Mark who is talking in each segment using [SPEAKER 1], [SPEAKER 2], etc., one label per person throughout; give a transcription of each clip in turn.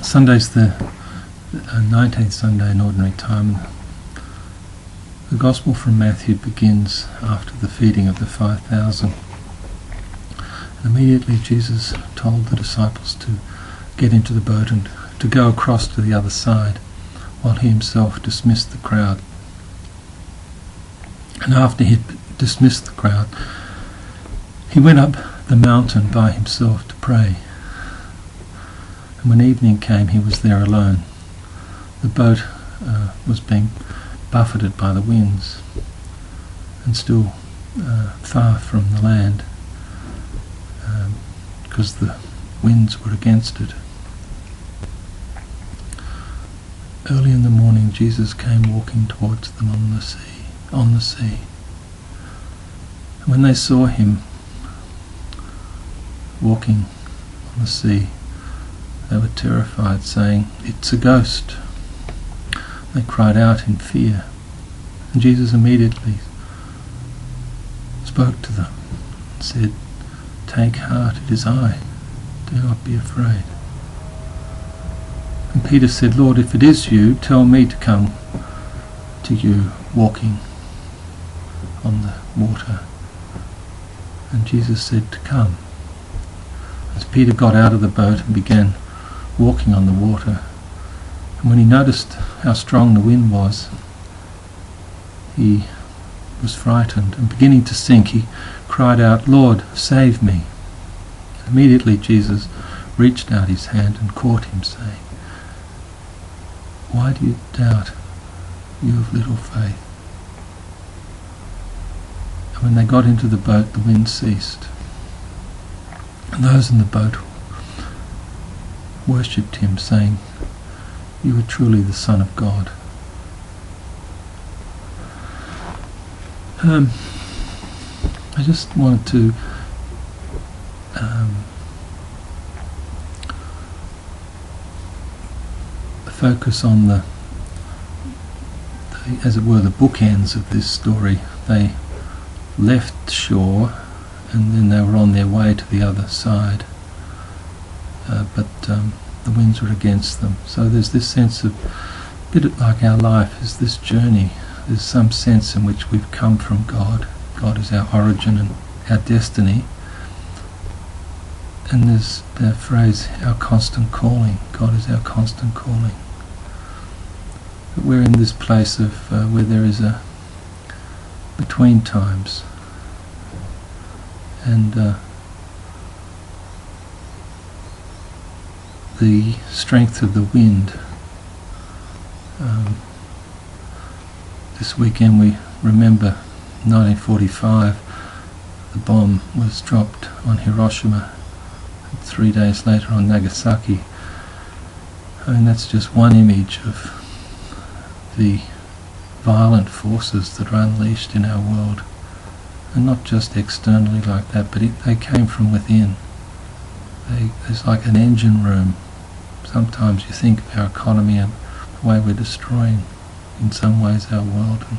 [SPEAKER 1] Sunday's the 19th Sunday in Ordinary Time. The Gospel from Matthew begins after the feeding of the 5,000. And immediately Jesus told the disciples to get into the boat and to go across to the other side, while he himself dismissed the crowd. And after he had dismissed the crowd, he went up the mountain by himself to pray. And when evening came, he was there alone. The boat was being buffeted by the winds and still far from the land, because the winds were against it. Early in the morning, Jesus came walking towards them on the sea. And when they saw him walking on the sea, they were terrified, saying, "It's a ghost." They cried out in fear, and Jesus immediately spoke to them and said, "Take heart, it is I, do not be afraid." And Peter said, "Lord, if it is you, tell me to come to you walking on the water." And Jesus said to come. As Peter got out of the boat and began walking on the water, and when he noticed how strong the wind was, he was frightened, and beginning to sink, he cried out, "Lord, save me." And immediately Jesus reached out his hand and caught him, saying, "Why do you doubt, you of little faith?" And when they got into the boat, the wind ceased, and those in the boat worshipped him, saying, "You are truly the Son of God." I just wanted to focus on the, as it were, the bookends of this story. They left shore, and then they were on their way to the other side, but the winds were against them. So there's this sense of, a bit like our life, is this journey. There's some sense in which we've come from God. God is our origin and our destiny. And there's the phrase, our constant calling. God is our constant calling. But we're in this place of where there is a between times, and the strength of the wind. This weekend we remember 1945, the bomb was dropped on Hiroshima, and 3 days later on Nagasaki. I mean, that's just one image of the violent forces that are unleashed in our world, and not just externally like that, but they came from within. There's like an engine room. Sometimes you think of our economy and the way we're destroying in some ways our world, and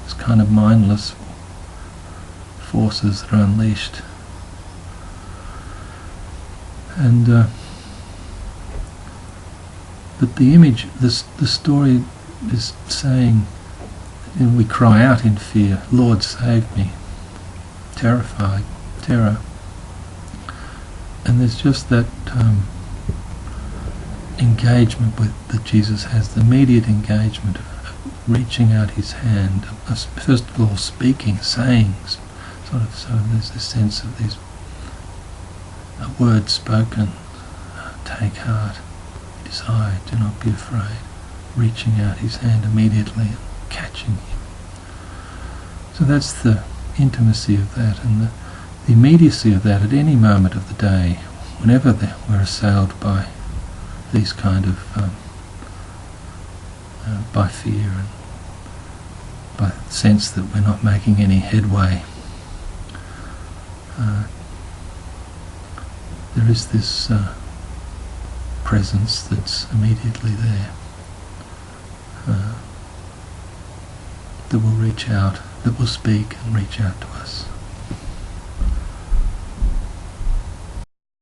[SPEAKER 1] this kind of mindless forces that are unleashed. And but the image, the story is saying, and we cry out in fear, "Lord, save me," terrified, terror. And there's just that engagement that Jesus has, the immediate engagement of reaching out his hand, first of all speaking, saying, so there's this sense of these words spoken, "Take heart, it is I, do not be afraid," reaching out his hand immediately and catching him. So that's the intimacy of that, and the immediacy of that at any moment of the day, whenever we're assailed by these kind of by fear and by the sense that we're not making any headway. There is this presence that's immediately there, that will reach out, that will speak and reach out to us.